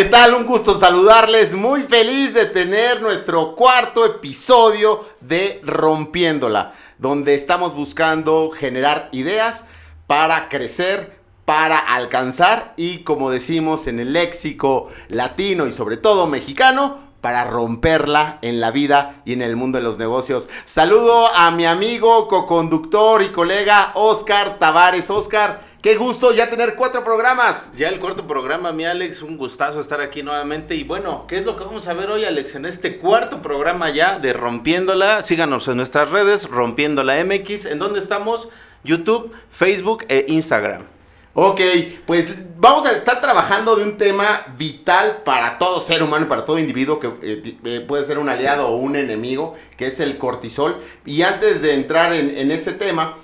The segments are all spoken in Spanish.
¿qué tal? Un gusto saludarles. Muy feliz de tener nuestro cuarto episodio de Rompiéndola, donde estamos buscando generar ideas para crecer, para alcanzar y, como decimos en el léxico latino y sobre todo mexicano, para romperla en la vida y en el mundo de los negocios. Saludo a mi amigo, coconductor y colega Oscar Tavares. Oscar, qué gusto ya tener 4 programas. Ya el cuarto programa, mi Alex, un gustazo estar aquí nuevamente. Y bueno, ¿qué es lo que vamos a ver hoy, Alex? En este cuarto programa ya de Rompiéndola. Síganos en nuestras redes, Rompiéndola MX. ¿En dónde estamos? YouTube, Facebook e Instagram. Ok, pues vamos a estar trabajando de un tema vital para todo ser humano, para todo individuo que puede ser un aliado o un enemigo, que es el cortisol. Y antes de entrar en ese tema,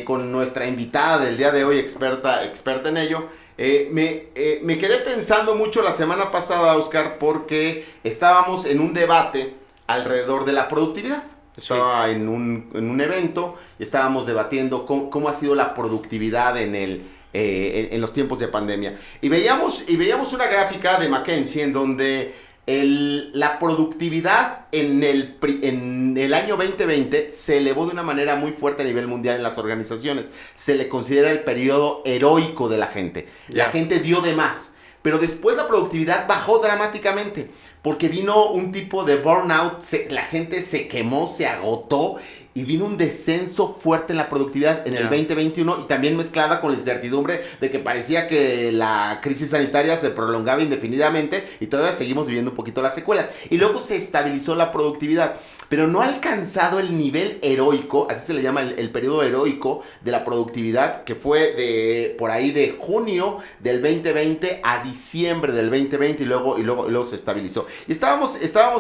con nuestra invitada del día de hoy, experta en ello, me quedé pensando mucho la semana pasada, Oscar, porque estábamos en un debate alrededor de la productividad. Estaba en un evento y estábamos debatiendo cómo ha sido la productividad en los tiempos de pandemia. Y veíamos una gráfica de McKinsey en donde la productividad en el año 2020 se elevó de una manera muy fuerte a nivel mundial en las organizaciones. Se le considera el periodo heroico de la gente. La gente dio de más. Pero después la productividad bajó dramáticamente porque vino un tipo de burnout, la gente se quemó, se agotó y vino un descenso fuerte en la productividad en el 2021 y también mezclada con la incertidumbre de que parecía que la crisis sanitaria se prolongaba indefinidamente y todavía seguimos viviendo un poquito las secuelas. Y luego se estabilizó la productividad, pero no ha alcanzado el nivel heroico, así se le llama el periodo heroico de la productividad, que fue por ahí de junio del 2020 a diciembre del 2020 y luego se estabilizó. Y estábamos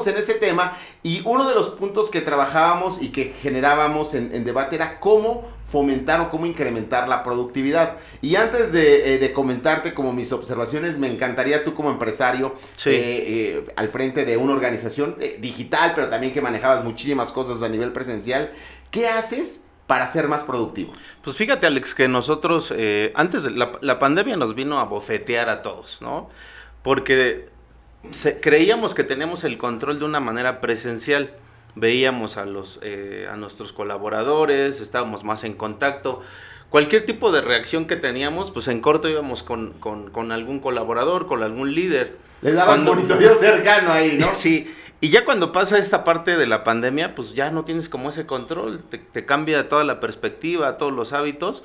en ese tema y uno de los puntos que trabajábamos y que generábamos en debate era cómo fomentar o cómo incrementar la productividad. Y antes de comentarte como mis observaciones, me encantaría tú como empresario, al frente de una organización digital, pero también que manejabas muchísimas cosas a nivel presencial, ¿qué haces para ser más productivo? Pues fíjate, Alex, que nosotros, antes de la pandemia nos vino a bofetear a todos, ¿no? Porque creíamos que teníamos el control de una manera presencial. Veíamos a nuestros colaboradores, estábamos más en contacto. Cualquier tipo de reacción que teníamos, pues en corto íbamos con algún colaborador, con algún líder. Le dabas monitoreo cercano ahí, ¿no? Sí, y ya cuando pasa esta parte de la pandemia, pues ya no tienes como ese control, te cambia toda la perspectiva, todos los hábitos.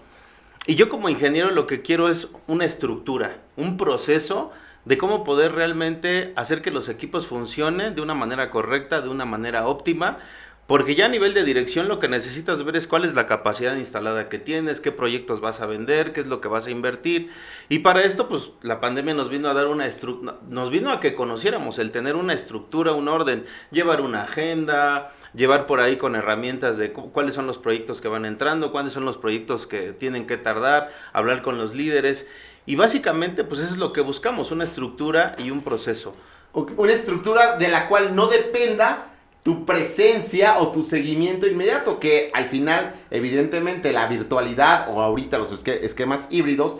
Y yo como ingeniero lo que quiero es una estructura, un proceso de cómo poder realmente hacer que los equipos funcionen de una manera correcta, de una manera óptima, porque ya a nivel de dirección lo que necesitas ver es cuál es la capacidad instalada que tienes, qué proyectos vas a vender, qué es lo que vas a invertir, y para esto pues la pandemia nos vino a dar nos vino a que conociéramos el tener una estructura, un orden, llevar una agenda, llevar por ahí con herramientas de cuáles son los proyectos que van entrando, cuáles son los proyectos que tienen que tardar, hablar con los líderes. Y básicamente, pues eso es lo que buscamos, una estructura y un proceso. Una estructura de la cual no dependa tu presencia o tu seguimiento inmediato, que al final, evidentemente, la virtualidad o ahorita los esquemas híbridos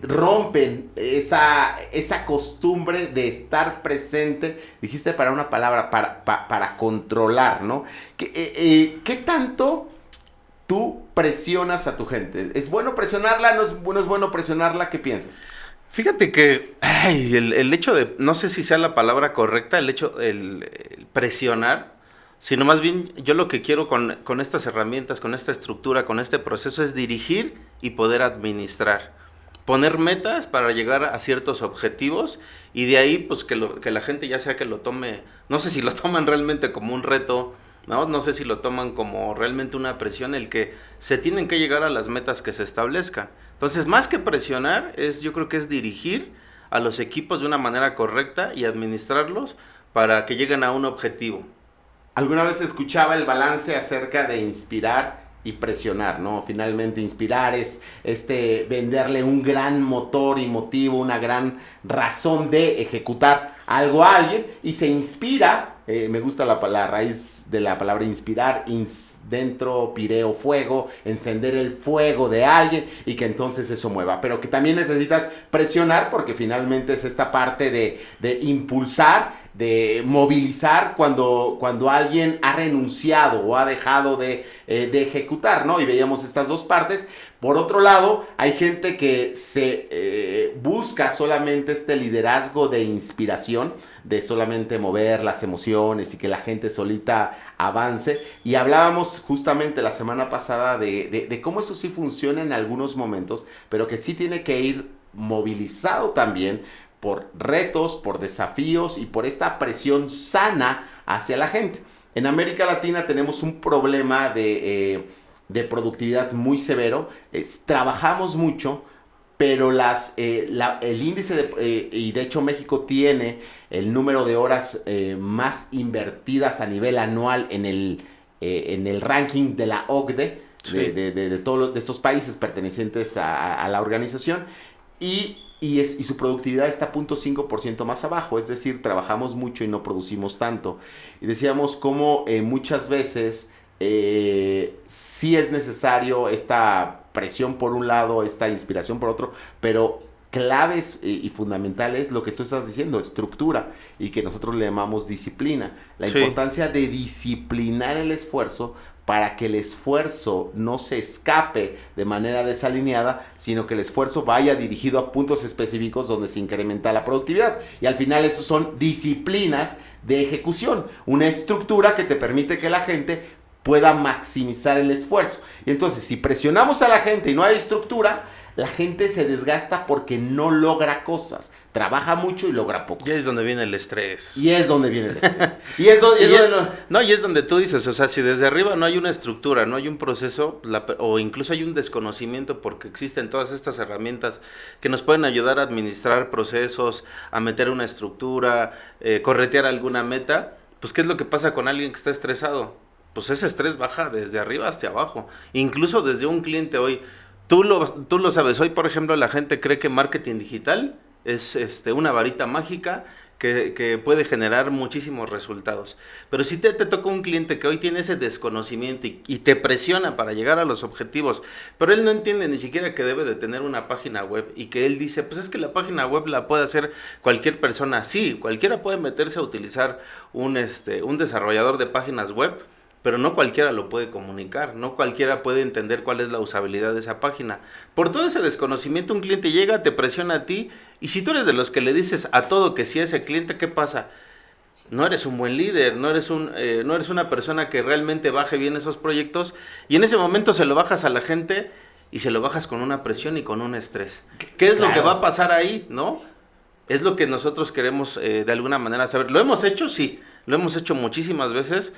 rompen esa costumbre de estar presente, dijiste para una palabra, para controlar, ¿no? ¿Qué tanto tú presionas a tu gente? ¿Es bueno presionarla? ¿No es bueno presionarla? ¿Qué piensas? Fíjate que el hecho de, no sé si sea la palabra correcta, el presionar, sino más bien yo lo que quiero con estas herramientas, con esta estructura, con este proceso es dirigir y poder administrar. Poner metas para llegar a ciertos objetivos y de ahí pues que la gente ya sea que lo tome, no sé si lo toman realmente como un reto, no sé si lo toman como realmente una presión, el que se tienen que llegar a las metas que se establezcan. Entonces, más que presionar, yo creo que es dirigir a los equipos de una manera correcta y administrarlos para que lleguen a un objetivo. Alguna vez escuchaba el balance acerca de inspirar y presionar, ¿no? Finalmente inspirar es venderle un gran motor y motivo, una gran razón de ejecutar algo a alguien, y se inspira Me gusta la raíz de la palabra inspirar, dentro, pireo, fuego, encender el fuego de alguien y que entonces eso mueva. Pero que también necesitas presionar porque finalmente es esta parte de impulsar, de movilizar cuando alguien ha renunciado o ha dejado de ejecutar, ¿no? Y veíamos estas dos partes. Por otro lado, hay gente que se busca solamente este liderazgo de inspiración, de solamente mover las emociones y que la gente solita avance. Y hablábamos justamente la semana pasada de cómo eso sí funciona en algunos momentos, pero que sí tiene que ir movilizado también por retos, por desafíos y por esta presión sana hacia la gente. En América Latina tenemos un problema de productividad muy severo. Trabajamos mucho, pero el índice y de hecho México tiene el número de horas más invertidas a nivel anual en el ranking de la OCDE, sí, de todos estos países pertenecientes a la organización, y su productividad está 0.5% más abajo, es decir, trabajamos mucho y no producimos tanto. Y decíamos cómo muchas veces sí es necesario esta presión por un lado, esta inspiración por otro, pero claves y fundamentales lo que tú estás diciendo, estructura, y que nosotros le llamamos disciplina. La importancia de disciplinar el esfuerzo para que el esfuerzo no se escape de manera desalineada, sino que el esfuerzo vaya dirigido a puntos específicos donde se incrementa la productividad. Y al final eso son disciplinas de ejecución, una estructura que te permite que la gente pueda maximizar el esfuerzo. Y entonces, si presionamos a la gente y no hay estructura, la gente se desgasta porque no logra cosas. Trabaja mucho y logra poco. Y es donde viene el estrés. Y es donde viene el estrés. y es donde tú dices, o sea, si desde arriba no hay una estructura, no hay un proceso, o incluso hay un desconocimiento porque existen todas estas herramientas que nos pueden ayudar a administrar procesos, a meter una estructura, corretear alguna meta, pues ¿qué es lo que pasa con alguien que está estresado? Pues ese estrés baja desde arriba hacia abajo, incluso desde un cliente hoy. Tú lo sabes, hoy por ejemplo la gente cree que marketing digital es una varita mágica que puede generar muchísimos resultados. Pero si te toca un cliente que hoy tiene ese desconocimiento y te presiona para llegar a los objetivos, pero él no entiende ni siquiera que debe de tener una página web y que él dice, pues es que la página web la puede hacer cualquier persona. Sí, cualquiera puede meterse a utilizar un desarrollador de páginas web, pero no cualquiera lo puede comunicar, no cualquiera puede entender cuál es la usabilidad de esa página. Por todo ese desconocimiento, un cliente llega, te presiona a ti, y si tú eres de los que le dices a todo que sí a ese cliente, ¿qué pasa? No eres un buen líder, no eres una persona que realmente baje bien esos proyectos, y en ese momento se lo bajas a la gente, y se lo bajas con una presión y con un estrés. ¿Qué es lo que va a pasar ahí, no? Es lo que nosotros queremos de alguna manera saber. ¿Lo hemos hecho? Sí, lo hemos hecho muchísimas veces,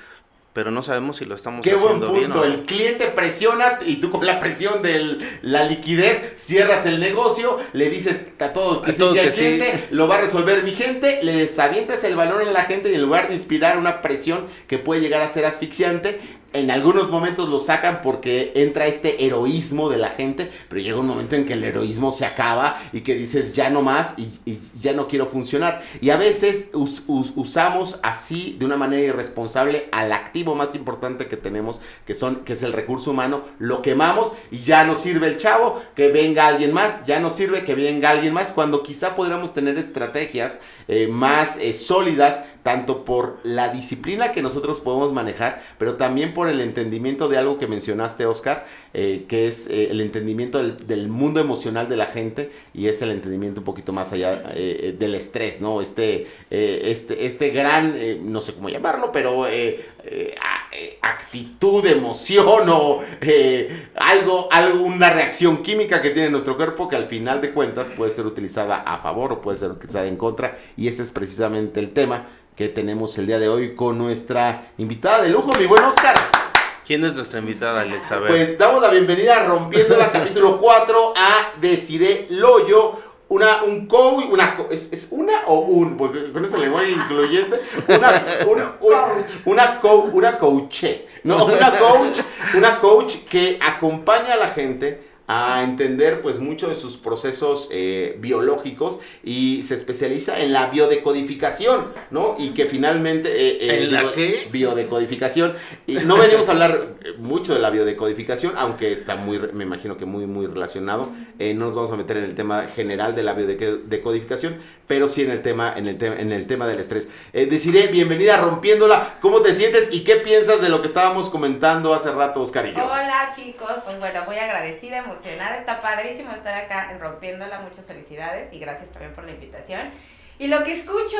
pero no sabemos si lo estamos haciendo bien. Qué buen punto. El cliente presiona y tú con la presión de la liquidez cierras el negocio, le dices a todo que sí, el cliente lo va a resolver mi gente, le desavientas el valor en la gente y en lugar de inspirar una presión que puede llegar a ser asfixiante, en algunos momentos lo sacan porque entra este heroísmo de la gente, pero llega un momento en que el heroísmo se acaba y que dices ya no más y ya no quiero funcionar. Y a veces usamos así de una manera irresponsable al activo más importante que tenemos, que es el recurso humano, lo quemamos y ya no sirve el chavo, que venga alguien más, ya no sirve que venga alguien más, cuando quizá podríamos tener estrategias más sólidas, tanto por la disciplina que nosotros podemos manejar, pero también por el entendimiento de algo que mencionaste, Oscar, que es el entendimiento del mundo emocional de la gente, y es el entendimiento un poquito más allá del estrés, ¿no? Este gran, no sé cómo llamarlo, pero actitud, emoción o una reacción química que tiene nuestro cuerpo que al final de cuentas puede ser utilizada a favor o puede ser utilizada en contra, y ese es precisamente el tema que tenemos el día de hoy con nuestra invitada de lujo, mi buen Oscar. ¿Quién es nuestra invitada, Alex? A ver. Pues damos la bienvenida a Rompiendo la capítulo 4 a Desiree Loyo, un coach, ¿es una o un? Porque con eso le voy incluyendo. Una coach que acompaña a la gente a entender pues mucho de sus procesos biológicos y se especializa en la biodecodificación, ¿no? Y que finalmente... ¿En la qué? Biodecodificación. Y no venimos a hablar mucho de la biodecodificación, aunque está me imagino que muy relacionado. No nos vamos a meter en el tema general de la biodecodificación, pero sí en el tema del estrés. Desiree, bienvenida a Rompiéndola. ¿Cómo te sientes y qué piensas de lo que estábamos comentando hace rato, Oscar y yo? Hola chicos, pues bueno, muy agradecida, emocionada, está padrísimo estar acá en Rompiéndola, muchas felicidades y gracias también por la invitación. Y lo que escucho,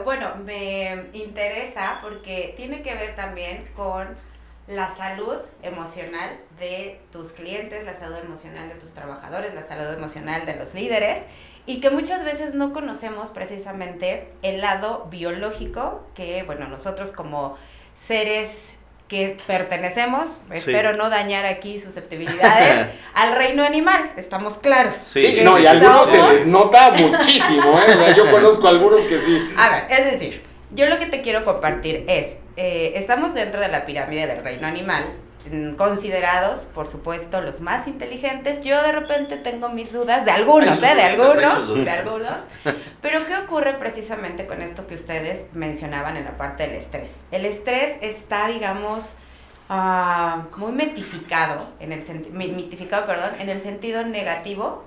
bueno, me interesa porque tiene que ver también con la salud emocional de tus clientes, la salud emocional de tus trabajadores, la salud emocional de los líderes, y que muchas veces no conocemos precisamente el lado biológico que, bueno, nosotros como seres que pertenecemos, sí, espero no dañar aquí susceptibilidades, al reino animal, estamos claros. Sí, no, y a algunos se les nota muchísimo, ¿eh? O sea, yo conozco a algunos que sí. A ver, es decir, yo lo que te quiero compartir es, estamos dentro de la pirámide del reino animal, considerados, por supuesto, los más inteligentes. Yo de repente tengo mis dudas de algunos, de algunos. Pero ¿qué ocurre precisamente con esto que ustedes mencionaban en la parte del estrés? El estrés está, digamos, muy mitificado, en el sentido negativo,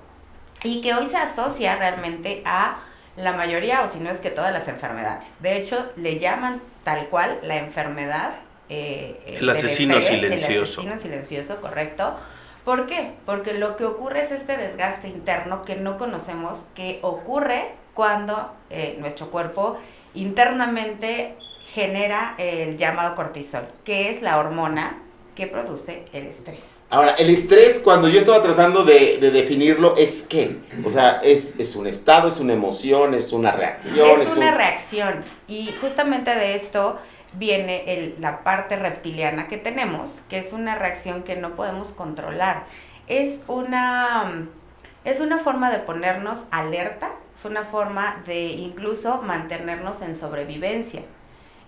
y que hoy se asocia realmente a la mayoría, o si no es que todas las enfermedades. De hecho, le llaman tal cual la enfermedad el asesino silencioso. El asesino silencioso, correcto. ¿Por qué? Porque lo que ocurre es este desgaste interno que no conocemos, que ocurre cuando nuestro cuerpo internamente genera el llamado cortisol, que es la hormona que produce el estrés. Ahora, el estrés, cuando yo estaba tratando de definirlo, ¿es qué? O sea, ¿es un estado, es una emoción, es una reacción? Es una reacción, y justamente de esto viene la parte reptiliana que tenemos, que es una reacción que no podemos controlar. Es una forma de ponernos alerta, es una forma de incluso mantenernos en sobrevivencia.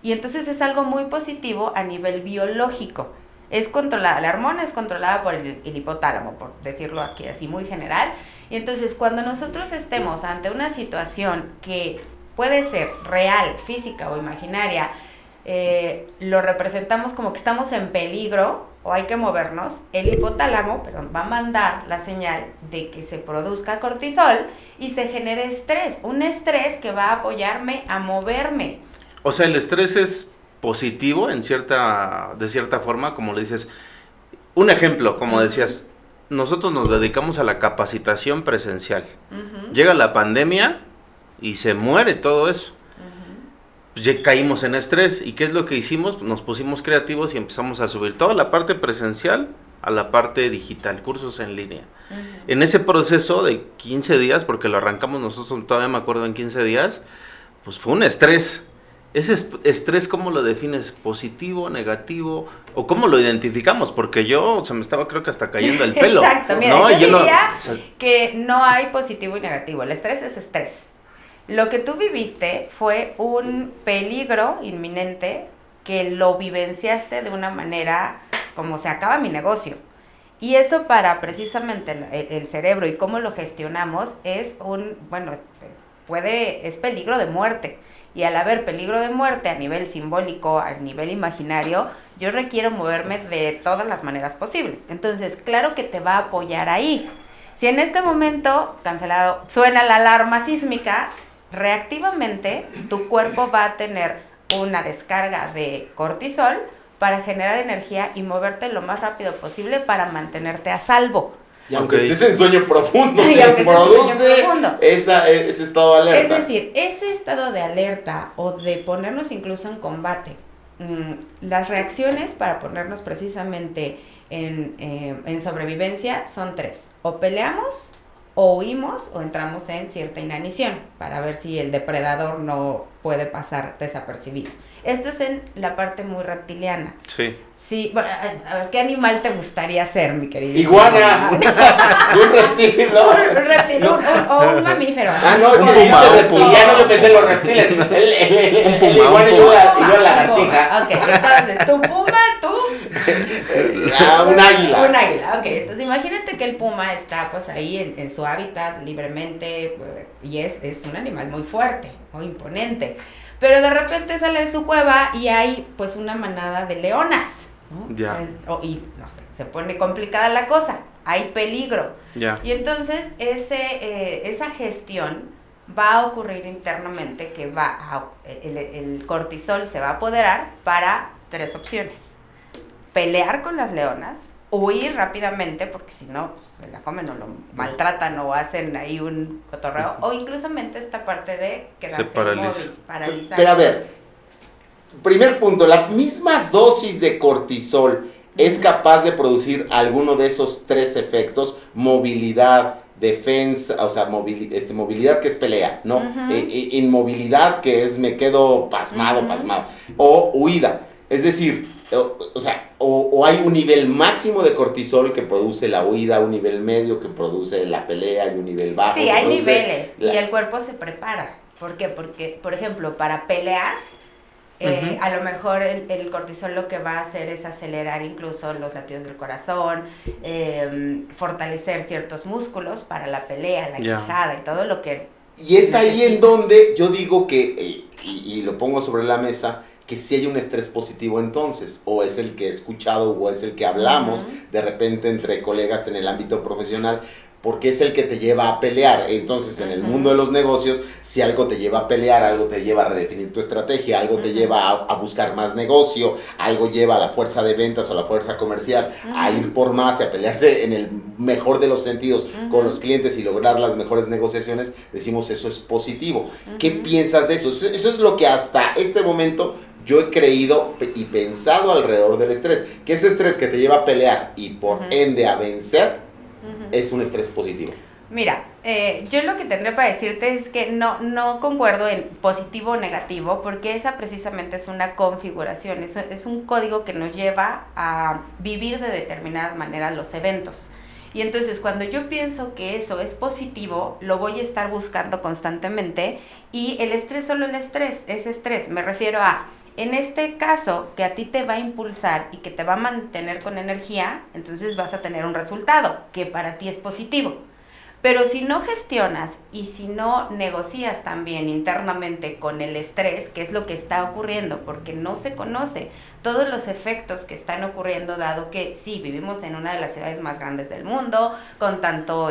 Y entonces es algo muy positivo a nivel biológico. Es controlada, la hormona es controlada por el hipotálamo, por decirlo aquí así muy general. Y entonces cuando nosotros estemos ante una situación que puede ser real, física o imaginaria, lo representamos como que estamos en peligro o hay que movernos, el hipotálamo, va a mandar la señal de que se produzca cortisol y se genere estrés, un estrés que va a apoyarme a moverme. O sea, el estrés es positivo de cierta forma, como le dices. Un ejemplo, como decías, nosotros nos dedicamos a la capacitación presencial. Llega la pandemia y se muere todo eso. Pues ya caímos en estrés. ¿Y qué es lo que hicimos? Nos pusimos creativos y empezamos a subir toda la parte presencial a la parte digital, cursos en línea. En ese proceso de 15 días, porque lo arrancamos nosotros, todavía me acuerdo, en 15 días, pues fue un estrés. ¿Ese estrés cómo lo defines? ¿Positivo, negativo? ¿O cómo lo identificamos? Porque yo se me estaba, creo que hasta cayendo el pelo. Exacto, mira, ¿no? yo diría que no hay positivo y negativo. El estrés es estrés. Lo que tú viviste fue un peligro inminente que lo vivenciaste de una manera como se acaba mi negocio. Y eso para precisamente el cerebro y cómo lo gestionamos es es peligro de muerte. Y al haber peligro de muerte a nivel simbólico, a nivel imaginario, yo requiero moverme de todas las maneras posibles. Entonces, claro que te va a apoyar ahí. Si en este momento, cancelado, suena la alarma sísmica, reactivamente tu cuerpo va a tener una descarga de cortisol para generar energía y moverte lo más rápido posible para mantenerte a salvo. Y aunque estés en sueño profundo, te produce ese estado de alerta. Es decir, ese estado de alerta o de ponernos incluso en combate, las reacciones para ponernos precisamente en sobrevivencia son 3. O peleamos, o huimos, o entramos en cierta inanición para ver si el depredador no puede pasar desapercibido. Esto es en la parte muy reptiliana. Sí. Sí, bueno, a ver, ¿qué animal te gustaría ser, mi querido? Iguana. Un reptil, ¿no? Un reptil, o un mamífero. No, es que dijiste reptiliano, yo pensé en los reptiles. El iguana y yo la lagartija. Ok, entonces, tu puma, tú Un águila. Un águila, ok. Entonces imagínate que el puma está pues ahí en su hábitat libremente y es un animal muy fuerte, muy imponente. Pero de repente sale de su cueva y hay pues una manada de leonas, ¿no? Ya. Y no sé, se pone complicada la cosa, hay peligro. Ya. Y entonces esa gestión va a ocurrir internamente que el cortisol se va a apoderar para 3 opciones. Pelear con las leonas, huir rápidamente porque si no, pues, se la comen o lo maltratan o hacen ahí un cotorreo, o inclusamente esta parte de quedarse inmóvil, paralizar. Pero a ver, primer punto, la misma dosis de cortisol es capaz de producir alguno de esos 3 efectos: movilidad, defensa, o sea, movilidad, que es pelea, ¿no? Inmovilidad, que es me quedo pasmado, o huida. Es decir, o sea, o hay un nivel máximo de cortisol que produce la huida, un nivel medio que produce la pelea y un nivel bajo. Sí, hay niveles y el cuerpo se prepara. ¿Por qué? Porque, por ejemplo, para pelear, a lo mejor el cortisol lo que va a hacer es acelerar incluso los latidos del corazón, fortalecer ciertos músculos para la pelea, la quijada y todo lo que... Y es ahí en donde yo digo que, y lo pongo sobre la mesa, que si hay un estrés positivo entonces, o es el que he escuchado o es el que hablamos de repente entre colegas en el ámbito profesional, porque es el que te lleva a pelear. Entonces, en el mundo de los negocios, si algo te lleva a pelear, algo te lleva a redefinir tu estrategia, algo te lleva a buscar más negocio, algo lleva a la fuerza de ventas o la fuerza comercial a ir por más y a pelearse en el mejor de los sentidos con los clientes y lograr las mejores negociaciones, decimos eso es positivo. ¿Qué piensas de eso? Eso es lo que hasta este momento yo he creído y pensado alrededor del estrés, que ese estrés que te lleva a pelear y por ende a vencer, es un estrés positivo. Mira, yo lo que tendré para decirte es que no concuerdo en positivo o negativo, porque esa precisamente es una configuración, es un código que nos lleva a vivir de determinada manera los eventos. Y entonces cuando yo pienso que eso es positivo, lo voy a estar buscando constantemente, y el estrés, solo el estrés, es estrés. Me refiero a, en este caso, que a ti te va a impulsar y que te va a mantener con energía, entonces vas a tener un resultado que para ti es positivo. Pero si no gestionas y si no negocias también internamente con el estrés, que es lo que está ocurriendo, porque no se conoce todos los efectos que están ocurriendo, dado que sí, vivimos en una de las ciudades más grandes del mundo, con tanto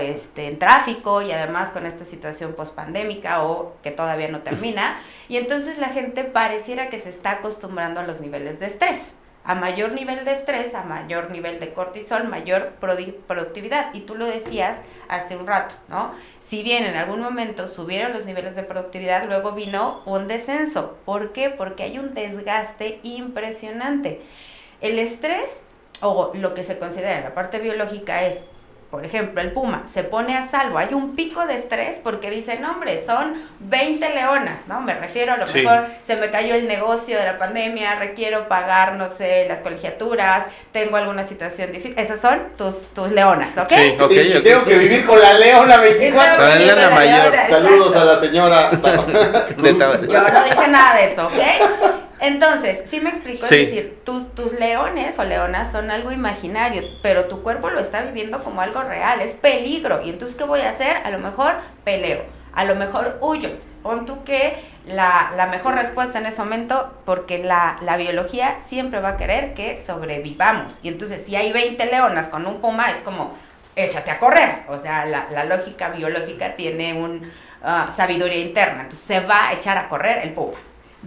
tráfico y además con esta situación pospandémica o que todavía no termina, y entonces la gente pareciera que se está acostumbrando a los niveles de estrés. A mayor nivel de estrés, a mayor nivel de cortisol, mayor productividad. Y tú lo decías hace un rato, ¿no? Si bien en algún momento subieron los niveles de productividad, luego vino un descenso. ¿Por qué? Porque hay un desgaste impresionante. El estrés, o lo que se considera en la parte biológica, es, por ejemplo, el puma se pone a salvo. Hay un pico de estrés porque dicen, hombre, son 20 leonas, ¿no? Me refiero, a lo mejor se me cayó el negocio de la pandemia, requiero pagar, no sé, las colegiaturas, tengo alguna situación difícil. Esas son tus leonas, ¿ok? Sí, Y tengo que vivir con la leona 24. La leona mayor. Saludos a la señora. Yo no dije nada de eso, ¿ok? Entonces, sí me explico, Sí. es decir, tus leones o leonas son algo imaginario, pero tu cuerpo lo está viviendo como algo real, es peligro. Y entonces, ¿qué voy a hacer? A lo mejor peleo, a lo mejor huyo. Pon tú que la mejor respuesta en ese momento, porque la biología siempre va a querer que sobrevivamos. Y entonces, si hay 20 leonas con un puma, es como, échate a correr. O sea, la lógica biológica tiene una sabiduría interna. Entonces, se va a echar a correr el puma.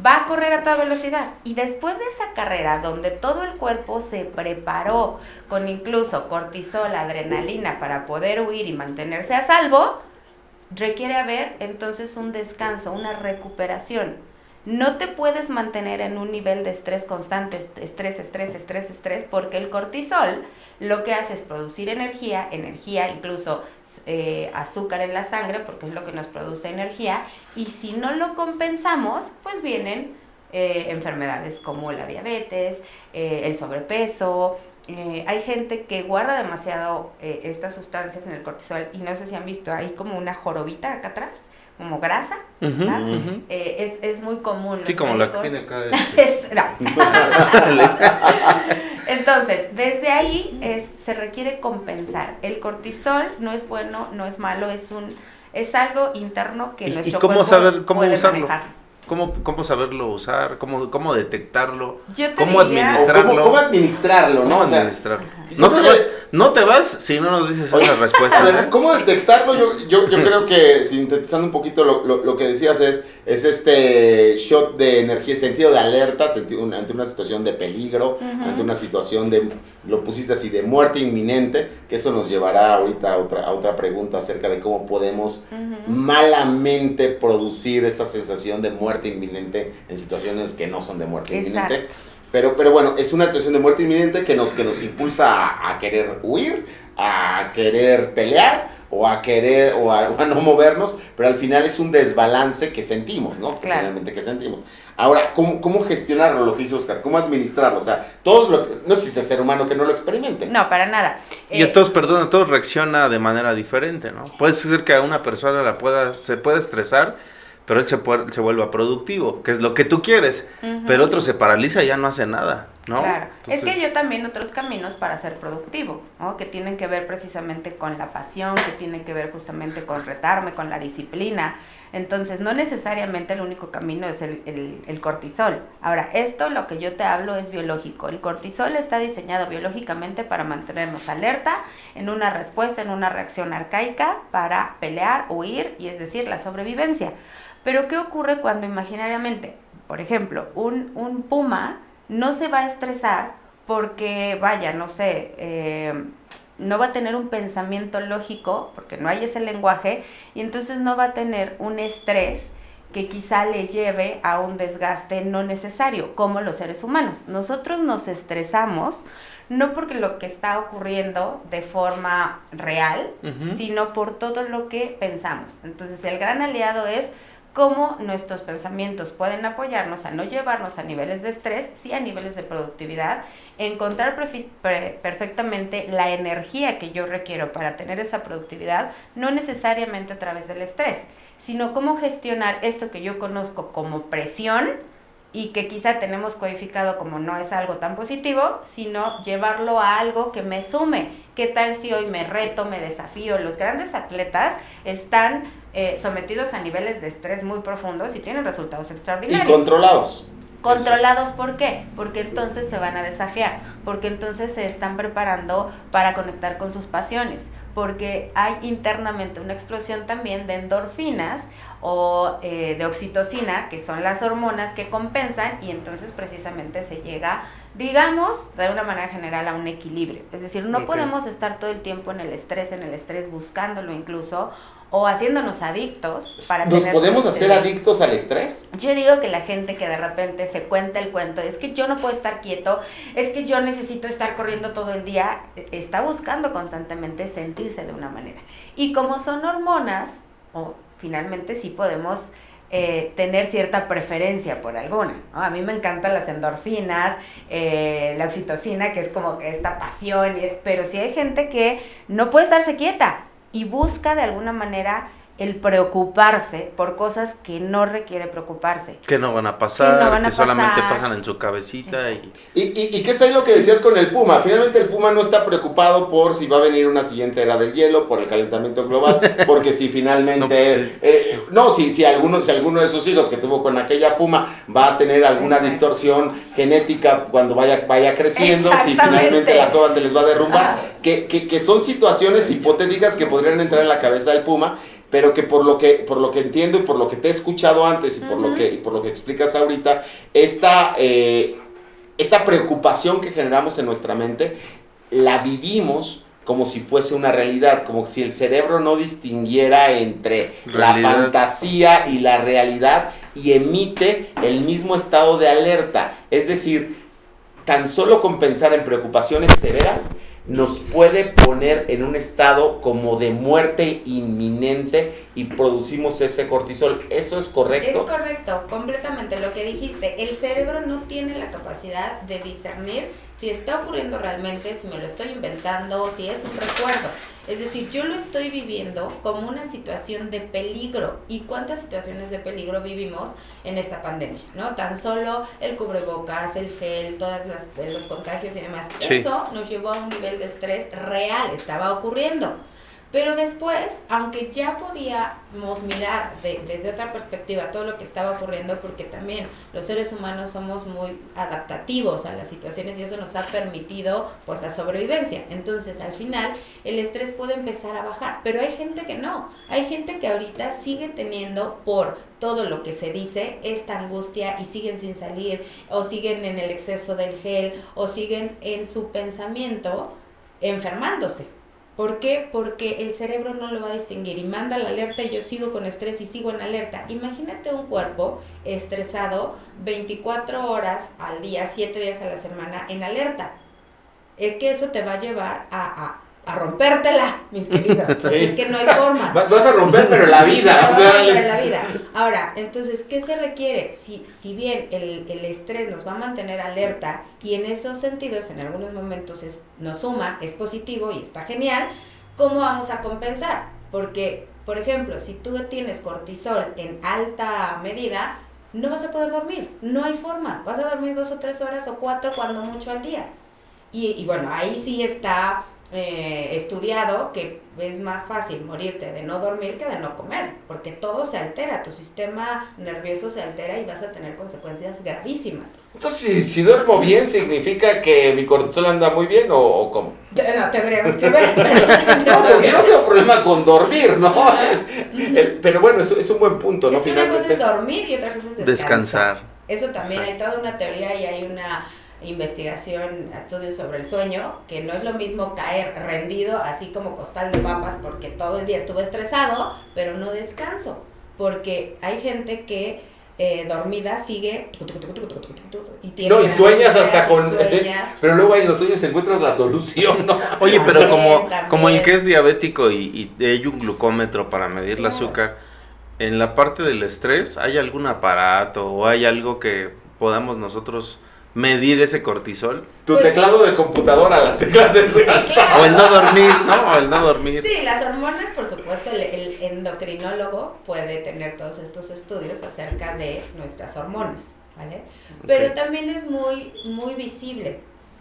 Va a correr a toda velocidad, y después de esa carrera donde todo el cuerpo se preparó con incluso cortisol, adrenalina para poder huir y mantenerse a salvo, requiere haber entonces un descanso, una recuperación. No te puedes mantener en un nivel de estrés constante, estrés, porque el cortisol lo que hace es producir energía, incluso azúcar en la sangre, porque es lo que nos produce energía, y si no lo compensamos, pues vienen enfermedades como la diabetes, el sobrepeso. Hay gente que guarda demasiado estas sustancias en el cortisol, y no sé si han visto, hay como una jorobita acá atrás, como grasa, ¿verdad? Es muy común. Sí, como médicos, la que tiene acá. Entonces, desde ahí se requiere compensar. El cortisol no es bueno, no es malo, es algo interno que nuestro cómo cuerpo saber cómo puede usarlo? manejar. ¿Cómo saberlo usar? ¿Cómo detectarlo? Yo te ¿Cómo diría- administrarlo? ¿Cómo administrarlo, no? ¿Cómo O sea, administrarlo? Ajá. No te vas si no nos dices Oye, esa respuesta. a ver, ¿cómo detectarlo? Yo creo que, sintetizando un poquito lo que decías, es este shot de energía, sentido de alerta ante una situación de peligro, ante una situación lo pusiste así, de muerte inminente, que eso nos llevará ahorita a otra pregunta acerca de cómo podemos malamente producir esa sensación de muerte inminente en situaciones que no son de muerte inminente. Pero bueno, es una situación de muerte inminente que nos impulsa a querer huir, a querer pelear o a no movernos, pero al final es un desbalance que sentimos, ¿no? Claro. Finalmente que sentimos. Ahora, ¿cómo gestionarlo, lo que hizo Oscar? ¿Cómo administrarlo? O sea, no existe ser humano que no lo experimente. No, para nada. Y entonces, todos reacciona de manera diferente, ¿no? Puede ser que a una persona se puede estresar, pero él se vuelva productivo, que es lo que tú quieres, pero otro se paraliza y ya no hace nada, ¿no? Claro, Entonces, es que yo también otros caminos para ser productivo, ¿no? Que tienen que ver precisamente con la pasión, que tienen que ver justamente con retarme, con la disciplina. Entonces, no necesariamente el único camino es el cortisol. Ahora, lo que yo te hablo es biológico. El cortisol está diseñado biológicamente para mantenernos alerta en una respuesta, en una reacción arcaica para pelear, huir, y es decir, la sobrevivencia. Pero, ¿qué ocurre cuando imaginariamente, por ejemplo, un puma no se va a estresar porque, no va a tener un pensamiento lógico, porque no hay ese lenguaje, y entonces no va a tener un estrés que quizá le lleve a un desgaste no necesario, como los seres humanos? Nosotros nos estresamos no porque lo que está ocurriendo de forma real, sino por todo lo que pensamos. Entonces, el gran aliado es cómo nuestros pensamientos pueden apoyarnos a no llevarnos a niveles de estrés, sí a niveles de productividad, encontrar perfectamente la energía que yo requiero para tener esa productividad, no necesariamente a través del estrés, sino cómo gestionar esto que yo conozco como presión y que quizá tenemos codificado como no es algo tan positivo, sino llevarlo a algo que me sume. ¿Qué tal si hoy me reto, me desafío? Los grandes atletas están sometidos a niveles de estrés muy profundos y tienen resultados extraordinarios. Y controlados. ¿Controlados por qué? Porque entonces se van a desafiar, porque entonces se están preparando para conectar con sus pasiones, porque hay internamente una explosión también de endorfinas o de oxitocina, que son las hormonas que compensan, y entonces precisamente se llega, digamos, de una manera general, a un equilibrio. Es decir, no podemos estar todo el tiempo en el estrés, buscándolo incluso, o haciéndonos adictos para ¿Nos podemos hacer adictos al estrés? Yo digo que la gente que de repente se cuenta el cuento, es que yo no puedo estar quieto, es que yo necesito estar corriendo todo el día, está buscando constantemente sentirse de una manera. Y como son hormonas, finalmente sí podemos tener cierta preferencia por alguna, ¿no? A mí me encantan las endorfinas, la oxitocina, que es como que esta pasión, pero sí hay gente que no puede estarse quieta y busca de alguna manera el preocuparse por cosas que no requiere preocuparse. Que no van a pasar, que solamente pasan en su cabecita. ¿Y qué es ahí lo que decías con el puma? Finalmente el puma no está preocupado por si va a venir una siguiente era del hielo, por el calentamiento global, porque si finalmente... si alguno de sus hijos que tuvo con aquella puma va a tener alguna distorsión genética cuando vaya creciendo, si finalmente la cueva se les va a derrumbar, que son situaciones hipotéticas que podrían entrar en la cabeza del puma, pero que por lo que entiendo y por lo que te he escuchado antes y por lo que explicas ahorita, esta preocupación que generamos en nuestra mente la vivimos como si fuese una realidad, como si el cerebro no distinguiera entre la fantasía y la realidad y emite el mismo estado de alerta. Es decir, tan solo con pensar en preocupaciones severas nos puede poner en un estado como de muerte inminente y producimos ese cortisol. ¿Eso es correcto? Es correcto, completamente lo que dijiste. El cerebro no tiene la capacidad de discernir si está ocurriendo realmente, si me lo estoy inventando, si es un recuerdo. Es decir, yo lo estoy viviendo como una situación de peligro. ¿Y cuántas situaciones de peligro vivimos en esta pandemia? ¿No? Tan solo el cubrebocas, el gel, todos los contagios y demás. Sí. Eso nos llevó a un nivel de estrés real, estaba ocurriendo. Pero después, aunque ya podíamos mirar desde otra perspectiva todo lo que estaba ocurriendo, porque también los seres humanos somos muy adaptativos a las situaciones y eso nos ha permitido pues la sobrevivencia. Entonces, al final, el estrés puede empezar a bajar, pero hay gente que no. Hay gente que ahorita sigue teniendo, por todo lo que se dice, esta angustia y siguen sin salir, o siguen en el exceso del gel, o siguen en su pensamiento enfermándose. ¿Por qué? Porque el cerebro no lo va a distinguir y manda la alerta y yo sigo con estrés y sigo en alerta. Imagínate un cuerpo estresado 24 horas al día, 7 días a la semana en alerta. Es que eso te va a llevar a rompértela, mis queridos. Sí. Es que no hay forma. Vas a romper, pero la vida. No, O sea, pero la vida. Ahora, entonces, ¿qué se requiere? Si bien el estrés nos va a mantener alerta y en esos sentidos, en algunos momentos nos suma, es positivo y está genial, ¿cómo vamos a compensar? Porque, por ejemplo, si tú tienes cortisol en alta medida, no vas a poder dormir, no hay forma. Vas a dormir 2 o 3 horas o 4 cuando mucho al día. Y bueno, ahí sí está estudiado que es más fácil morirte de no dormir que de no comer, porque todo se altera, tu sistema nervioso se altera y vas a tener consecuencias gravísimas. Entonces, si duermo bien, ¿significa que mi cortisol anda muy bien o cómo? No, tendríamos que ver. No, porque yo no tengo problema con dormir, ¿no? Pero bueno, es un buen punto, ¿no? Es que una cosa es dormir y otra cosa es Descansar. Eso también Exacto. hay toda una teoría y hay una investigación, estudios sobre el sueño, que no es lo mismo caer rendido así como costal de papas porque todo el día estuve estresado, pero no descanso, porque hay gente que dormida sigue y tiene No, y sueñas hasta con... sueñas. Pero luego ahí en los sueños encuentras la solución, ¿no? Oye, pero También. como el que es diabético y hay un glucómetro para medir el Claro. azúcar, en la parte del estrés, ¿hay algún aparato o hay algo que podamos nosotros medir ese cortisol? Tu Pues- teclado de computadora, las teclas de claro. O el no dormir, ¿no? O el no dormir. Sí, las hormonas, por supuesto, el endocrinólogo puede tener todos estos estudios acerca de nuestras hormonas, ¿vale? Pero Ok. también es muy, muy visible.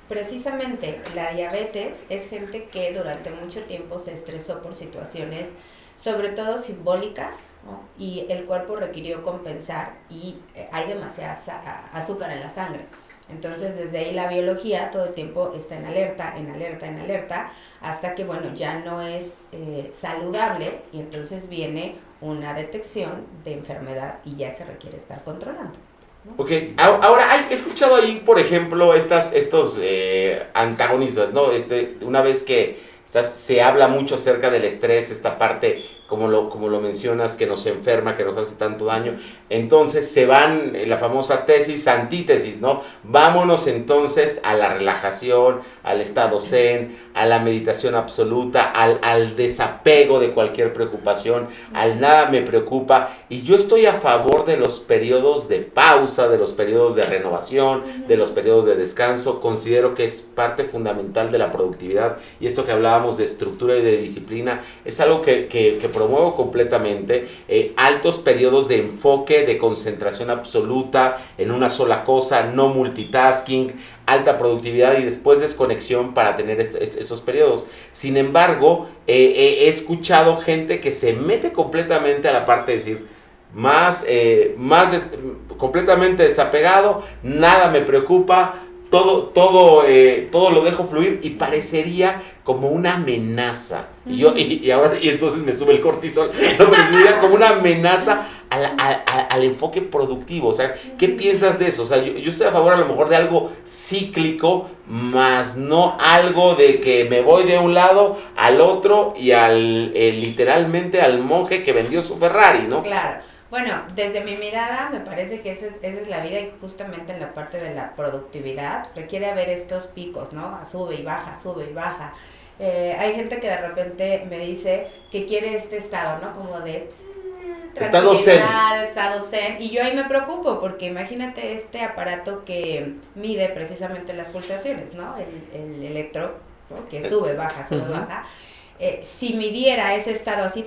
Precisamente la diabetes es gente que durante mucho tiempo se estresó por situaciones, sobre todo simbólicas, ¿no? Y el cuerpo requirió compensar y hay demasiada azúcar en la sangre. Entonces, desde ahí la biología todo el tiempo está en alerta, en alerta, en alerta, hasta que, bueno, ya no es saludable y entonces viene una detección de enfermedad y ya se requiere estar controlando. Ok, ahora he escuchado ahí, por ejemplo, estos antagonistas, ¿no? Una vez que se habla mucho acerca del estrés, esta parte, como lo mencionas, que nos enferma, que nos hace tanto daño, entonces se van, la famosa tesis, antítesis, ¿no? Vámonos entonces a la relajación, al estado zen, a la meditación absoluta, al desapego de cualquier preocupación, al nada me preocupa, y yo estoy a favor de los periodos de pausa, de los periodos de renovación, de los periodos de descanso. Considero que es parte fundamental de la productividad, y esto que hablábamos de estructura y de disciplina es algo que promuevo completamente. Altos periodos de enfoque, de concentración absoluta en una sola cosa, no multitasking, alta productividad y después desconexión para tener esos periodos. Sin embargo, he escuchado gente que se mete completamente a la parte de decir, completamente desapegado, nada me preocupa, todo lo dejo fluir, y parecería como una amenaza. Y entonces me sube el cortisol. No, parecería como una amenaza al enfoque productivo. O sea, ¿qué piensas de eso? O sea, yo estoy a favor a lo mejor de algo cíclico, más no algo de que me voy de un lado al otro y literalmente al monje que vendió su Ferrari, ¿no? Claro. Bueno, desde mi mirada me parece que esa es la vida, y justamente en la parte de la productividad requiere haber estos picos, ¿no? Sube y baja, sube y baja. Hay gente que de repente me dice que quiere este estado, ¿no? Como de Estado zen. Estado zen. Y yo ahí me preocupo porque imagínate este aparato que mide precisamente las pulsaciones, ¿no? El electro, ¿no? Que sube, baja, sube, baja. si midiera ese estado así,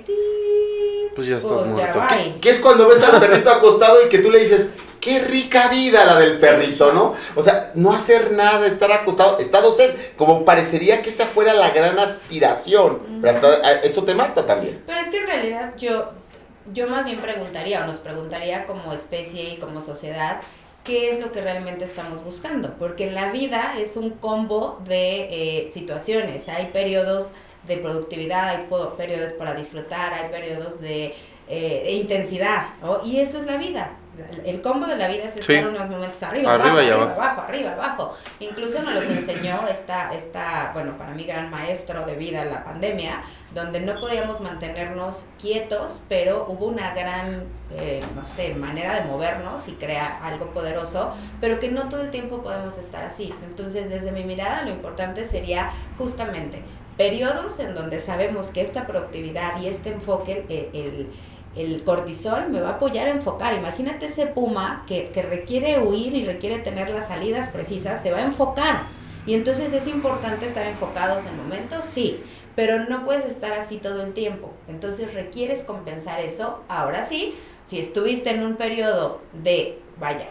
Pues ya estás muerto. bye. ¿Qué es cuando ves al perrito acostado y que tú le dices, qué rica vida la del perrito, ¿no? O sea, no hacer nada, estar acostado, estado zen, como parecería que esa fuera la gran aspiración, pero hasta eso te mata también. Pero es que en realidad yo más bien preguntaría, o nos preguntaría como especie y como sociedad, ¿qué es lo que realmente estamos buscando? Porque la vida es un combo de situaciones, hay periodos de productividad, hay periodos para disfrutar, hay periodos de intensidad, ¿no? Y eso es la vida. El combo de la vida es estar unos momentos arriba, abajo. Incluso nos los enseñó bueno, para mí gran maestro de vida en la pandemia, donde no podíamos mantenernos quietos, pero hubo una gran, manera de movernos y crear algo poderoso, pero que no todo el tiempo podemos estar así. Entonces, desde mi mirada, lo importante sería justamente periodos en donde sabemos que esta productividad y este enfoque, el cortisol me va a apoyar a enfocar. Imagínate ese puma que requiere huir y requiere tener las salidas precisas, se va a enfocar. Y entonces es importante estar enfocados en momentos, sí, pero no puedes estar así todo el tiempo. Entonces requieres compensar eso. Ahora sí, si estuviste en un periodo de,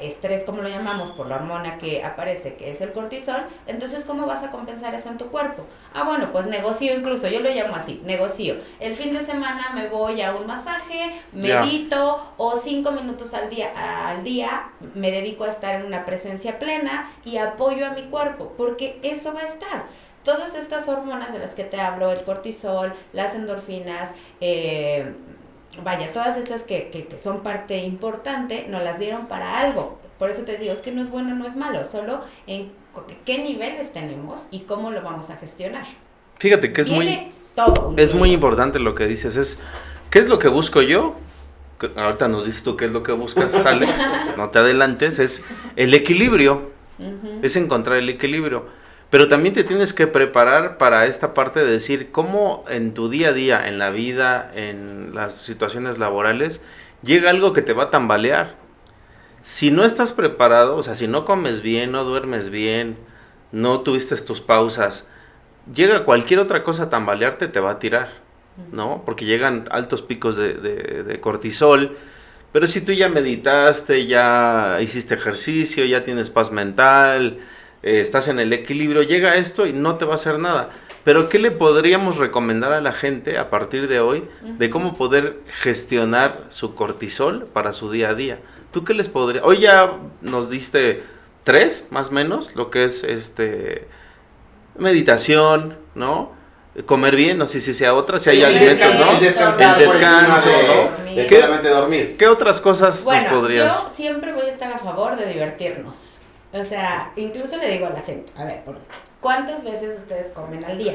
estrés, como lo llamamos, por la hormona que aparece, que es el cortisol, entonces, ¿cómo vas a compensar eso en tu cuerpo? Bueno, pues negocio incluso, yo lo llamo así, negocio. El fin de semana me voy a un masaje, medito, o 5 minutos al día me dedico a estar en una presencia plena y apoyo a mi cuerpo, porque eso va a estar. Todas estas hormonas de las que te hablo, el cortisol, las endorfinas, todas estas que son parte importante, nos las dieron para algo. Por eso te digo, es que no es bueno, no es malo, solo en qué niveles tenemos y cómo lo vamos a gestionar. Fíjate que es muy importante lo que dices, ¿qué es lo que busco yo? Ahorita nos dices tú qué es lo que buscas, Alex, no te adelantes, es el equilibrio, es encontrar el equilibrio. Pero también te tienes que preparar para esta parte de decir cómo en tu día a día, en la vida, en las situaciones laborales, llega algo que te va a tambalear. Si no estás preparado, o sea, si no comes bien, no duermes bien, no tuviste tus pausas, llega cualquier otra cosa a tambalearte, te va a tirar, ¿no? Porque llegan altos picos de cortisol. Pero si tú ya meditaste, ya hiciste ejercicio, ya tienes paz mental, estás en el equilibrio, llega esto y no te va a hacer nada. Pero ¿qué le podríamos recomendar a la gente a partir de hoy de cómo poder gestionar su cortisol para su día a día? ¿Tú qué les podrías? Hoy ya nos diste 3, más o menos, lo que es meditación, ¿no? Comer bien, no sé si sea otra, si hay alimentos, ¿no? El descanso, ¿no? De solamente dormir. ¿Qué otras cosas nos podrías? Yo siempre voy a estar a favor de divertirnos. O sea, incluso le digo a la gente, a ver, ¿cuántas veces ustedes comen al día?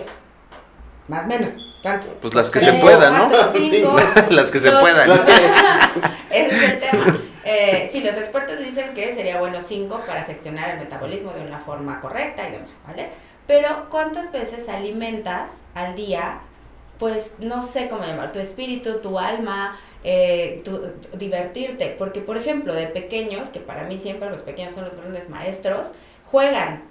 Más o menos, ¿cuántas? Pues las que se puedan, ¿no? 4, 5, las que se puedan. Ese es el tema. Sí, los expertos dicen que sería bueno 5 para gestionar el metabolismo de una forma correcta y demás, ¿vale? Pero ¿cuántas veces alimentas al día, pues, no sé cómo llamar, tu espíritu, tu alma, divertirte? Porque, por ejemplo, de pequeños, que para mí siempre los pequeños son los grandes maestros, juegan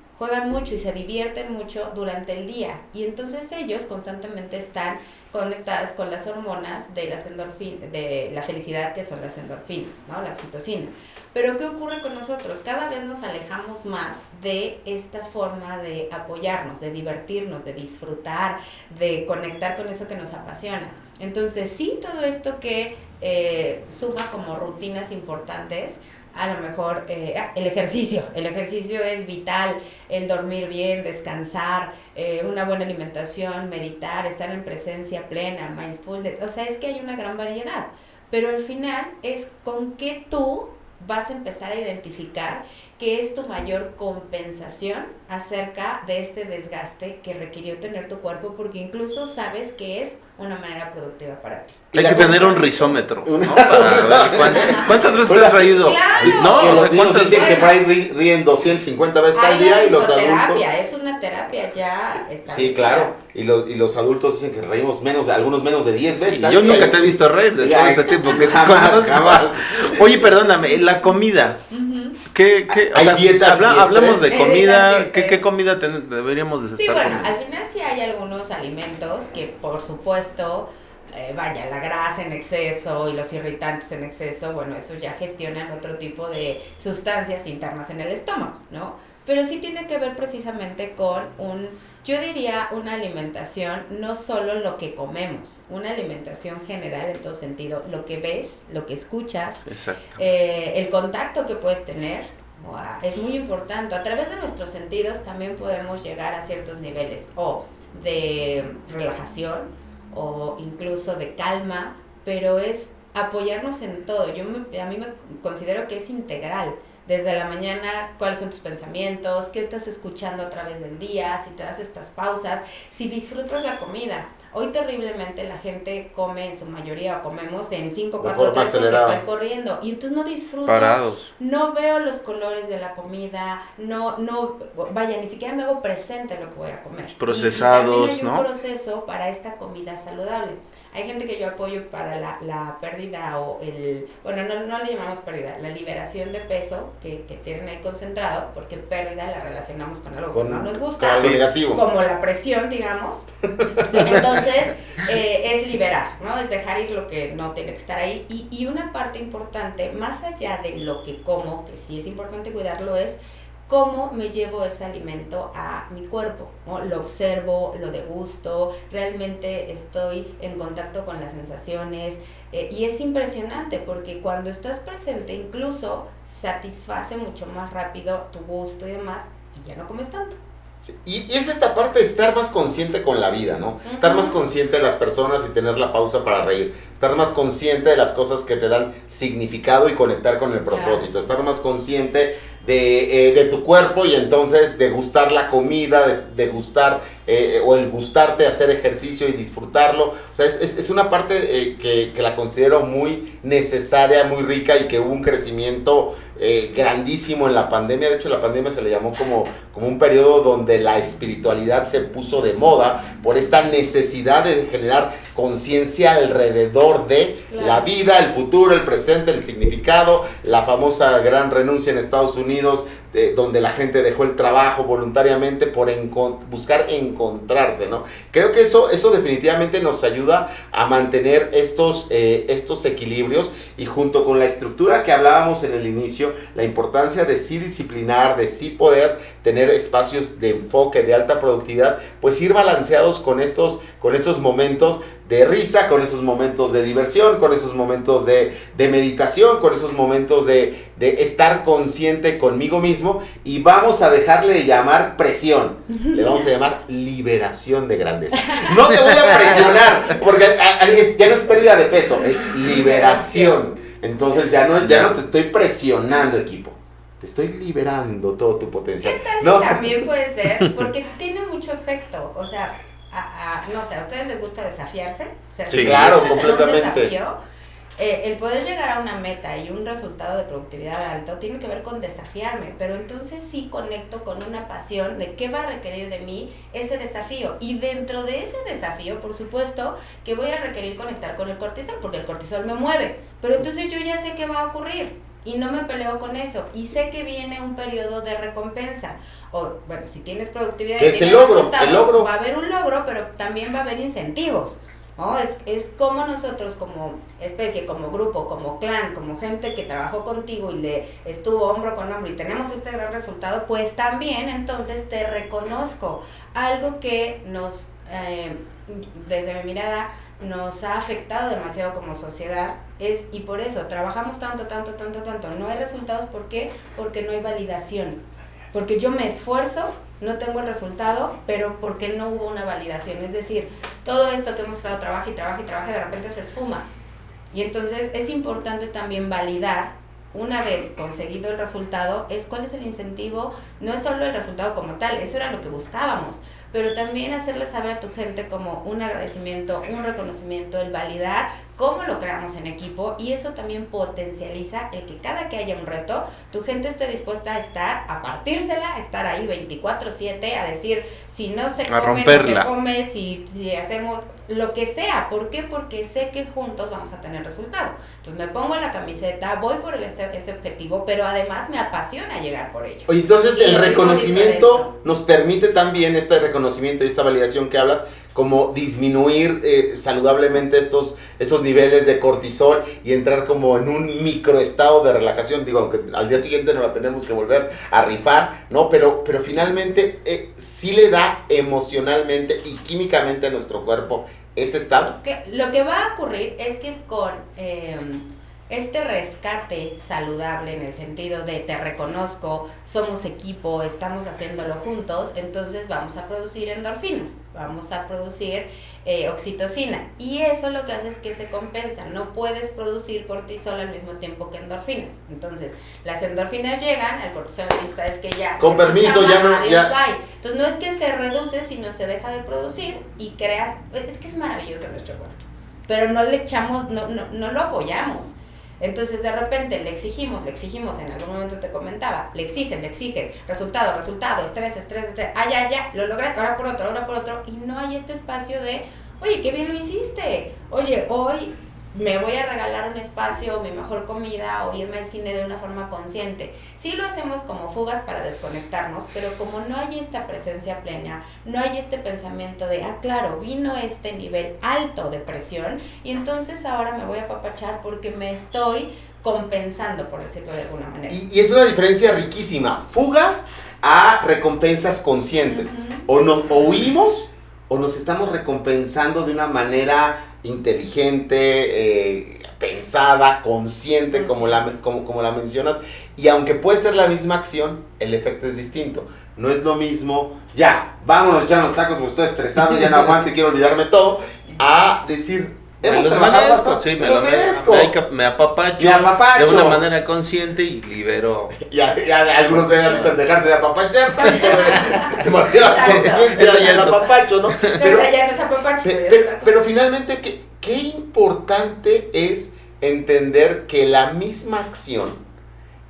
mucho y se divierten mucho durante el día, y entonces ellos constantemente están conectadas con las hormonas de las endorfinas, de la felicidad, que son las endorfinas, ¿no? La oxitocina. Pero ¿qué ocurre con nosotros? Cada vez nos alejamos más de esta forma de apoyarnos, de divertirnos, de disfrutar, de conectar con eso que nos apasiona. Entonces, sí, todo esto que suma como rutinas importantes, a lo mejor el ejercicio es vital, el dormir bien, descansar, una buena alimentación, meditar, estar en presencia plena, mindfulness, o sea, es que hay una gran variedad, pero al final es con qué tú vas a empezar a identificar qué es tu mayor compensación acerca de este desgaste que requirió tener tu cuerpo, porque incluso sabes que es una manera productiva para ti. Hay que tener un rizómetro, ¿no? Para ver cuántas veces has reído. Claro. ¿No? Los niños dicen que por ahí ríen 250 veces al día, y los adultos... Es una terapia ya establecida. Sí, claro. Y los adultos dicen que reímos algunos menos de 10 veces al Yo día. nunca te he visto reír de todo este tiempo que jamás. Oye, perdóname, la comida. Hay dieta hablamos de estrés. comida, Estrés. ¿qué comida deberíamos de Sí, estar bueno, comiendo? al final sí hay algunos alimentos que por supuesto, vaya, la grasa en exceso y los irritantes en exceso, bueno, eso ya gestionan otro tipo de sustancias internas en el estómago, ¿no? Pero sí tiene que ver precisamente con yo diría una alimentación, no solo lo que comemos, una alimentación general en todo sentido, lo que ves, lo que escuchas, Exacto. el contacto que puedes tener, es muy importante. A través de nuestros sentidos también podemos llegar a ciertos niveles o de relajación o incluso de calma, pero es apoyarnos en todo. A mí me considero que es integral. Desde la mañana, cuáles son tus pensamientos, qué estás escuchando a través del día, si te das estas pausas, si disfrutas la comida. Hoy terriblemente la gente come en su mayoría o comemos en 5, 4, forma 3 porque acelerada. estoy corriendo y entonces no disfruto. Parados. No veo los colores de la comida, vaya, ni siquiera me hago presente lo que voy a comer. Procesados, y también hay ¿no? un proceso para esta comida saludable. Hay gente que yo apoyo para la pérdida o no le llamamos pérdida, la liberación de peso que tienen ahí concentrado, porque pérdida la relacionamos con algo que no nos gusta, algo negativo. como la presión, digamos. Entonces, es liberar, ¿no? Es dejar ir lo que no tiene que estar ahí. Y una parte importante, más allá de lo que como, que sí es importante cuidarlo, es cómo me llevo ese alimento a mi cuerpo, ¿no? Lo observo, lo degusto, realmente estoy en contacto con las sensaciones, y es impresionante porque cuando estás presente incluso satisface mucho más rápido tu gusto y demás y ya no comes tanto. Sí, y es esta parte de estar más consciente con la vida, ¿no? Uh-huh. Estar más consciente de las personas y tener la pausa para reír. Estar más consciente de las cosas que te dan significado y conectar con el propósito. Claro. Estar más consciente de tu cuerpo y entonces degustar la comida, degustar o el gustarte, hacer ejercicio y disfrutarlo. O sea, es una parte que la considero muy necesaria, muy rica y que hubo un crecimiento grandísimo en la pandemia. De hecho, la pandemia se le llamó como un periodo donde la espiritualidad se puso de moda por esta necesidad de generar conciencia alrededor de Claro. la vida, el futuro, el presente, el significado, la famosa gran renuncia en Estados Unidos, donde la gente dejó el trabajo voluntariamente por buscar encontrarse, ¿no? Creo que eso definitivamente nos ayuda a mantener estos equilibrios, y junto con la estructura que hablábamos en el inicio, la importancia de sí disciplinar, de sí poder tener espacios de enfoque, de alta productividad, pues ir balanceados con estos momentos de risa, con esos momentos de diversión, con esos momentos de meditación, con esos momentos de estar consciente conmigo mismo, y vamos a dejarle de llamar presión, le vamos a llamar liberación de grandeza. No te voy a presionar, porque ya no es pérdida de peso, es liberación. Entonces ya no te estoy presionando, equipo. Te estoy liberando todo tu potencial. ¿Qué tal No. si también puede ser? Porque tiene mucho efecto, o sea, no sé, ¿a ustedes les gusta desafiarse? O sea, Sí, si claro, piensas en un completamente. desafío, el poder llegar a una meta y un resultado de productividad alto tiene que ver con desafiarme, pero entonces sí conecto con una pasión de qué va a requerir de mí ese desafío, y dentro de ese desafío, por supuesto, que voy a requerir conectar con el cortisol, porque el cortisol me mueve, pero entonces yo ya sé qué va a ocurrir y no me peleo con eso, y sé que viene un periodo de recompensa. O bueno, si tienes productividad ¿Qué y es tienes el logro? resultados, El logro. va a haber un logro, pero también va a haber incentivos, ¿no? Es como nosotros como especie, como grupo, como clan, como gente que trabajó contigo y le estuvo hombro con hombro y tenemos este gran resultado, pues también entonces te reconozco. Algo que nos, desde mi mirada, nos ha afectado demasiado como sociedad y por eso trabajamos tanto, no hay resultados. ¿Por qué? Porque no hay validación, porque yo me esfuerzo, no tengo el resultado, pero porque no hubo una validación, es decir, todo esto que hemos estado trabaja y de repente se esfuma, y entonces es importante también validar. Una vez conseguido el resultado, cuál es el incentivo. No es solo el resultado como tal, eso era lo que buscábamos, pero también hacerle saber a tu gente como un agradecimiento, un reconocimiento, el validar cómo lo creamos en equipo, y eso también potencializa el que cada que haya un reto, tu gente esté dispuesta a partírsela, a estar ahí 24/7, a decir, si no se come, no se come, si hacemos, lo que sea. ¿Por qué? Porque sé que juntos vamos a tener resultado. Entonces me pongo la camiseta, voy por ese objetivo, pero además me apasiona llegar por ello. Oye, entonces Y el lo digo reconocimiento diferente. nos permite también, este reconocimiento y esta validación que hablas, como disminuir saludablemente esos niveles de cortisol y entrar como en un microestado de relajación. Digo, aunque al día siguiente nos la tenemos que volver a rifar, ¿no? Pero finalmente sí le da emocionalmente y químicamente a nuestro cuerpo ese estado. Lo que va a ocurrir es que con este rescate saludable, en el sentido de te reconozco, somos equipo, estamos haciéndolo juntos, entonces vamos a producir endorfinas, vamos a producir oxitocina, y eso lo que hace es que se compensa. No puedes producir cortisol al mismo tiempo que endorfinas. Entonces las endorfinas llegan, al cortisol dice, sabes que ya Con permiso, ya no, adiós, ya. bye. Entonces no es que se reduce, sino se deja de producir y creas, es que es maravilloso nuestro cuerpo, pero no le echamos, no lo apoyamos. Entonces de repente le exigimos, en algún momento te comentaba, le exiges, resultado, estrés, ya, lo logras, ahora por otro, y no hay este espacio de, oye, qué bien lo hiciste, oye, hoy me voy a regalar un espacio, mi mejor comida, o irme al cine de una forma consciente. Sí lo hacemos como fugas para desconectarnos, pero como no hay esta presencia plena, no hay este pensamiento de, claro, vino este nivel alto de presión, y entonces ahora me voy a apapachar porque me estoy compensando, por decirlo de alguna manera. Y es una diferencia riquísima. Fugas a recompensas conscientes. Uh-huh. O huimos o nos estamos recompensando de una manera inteligente, pensada, consciente, como la mencionas. Y aunque puede ser la misma acción, el efecto es distinto. No es lo mismo, ya, vámonos, ya los tacos porque estoy estresado, ya no aguanto y quiero olvidarme todo, a decir, hemos trabajado bastante, me apapacho de una manera consciente y libero. Ya algunos deben dejarse de apapachar tanto, demasiada conciencia y el apapacho, ¿no? Pero finalmente, qué importante es entender que la misma acción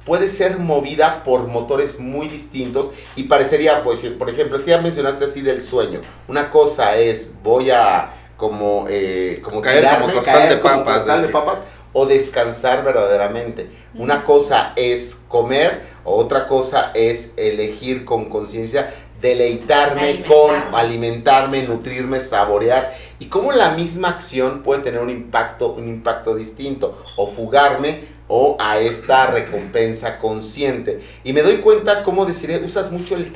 puede ser movida por motores muy distintos y parecería, pues, por ejemplo, es que ya mencionaste así del sueño. Una cosa es, voy a como caer como costal de papas o descansar verdaderamente. Una cosa es comer, otra cosa es elegir con conciencia, deleitarme con alimentarme, nutrirme, saborear, y cómo la misma acción puede tener un impacto distinto, o fugarme o a esta recompensa consciente. Y me doy cuenta, como deciré, usas mucho el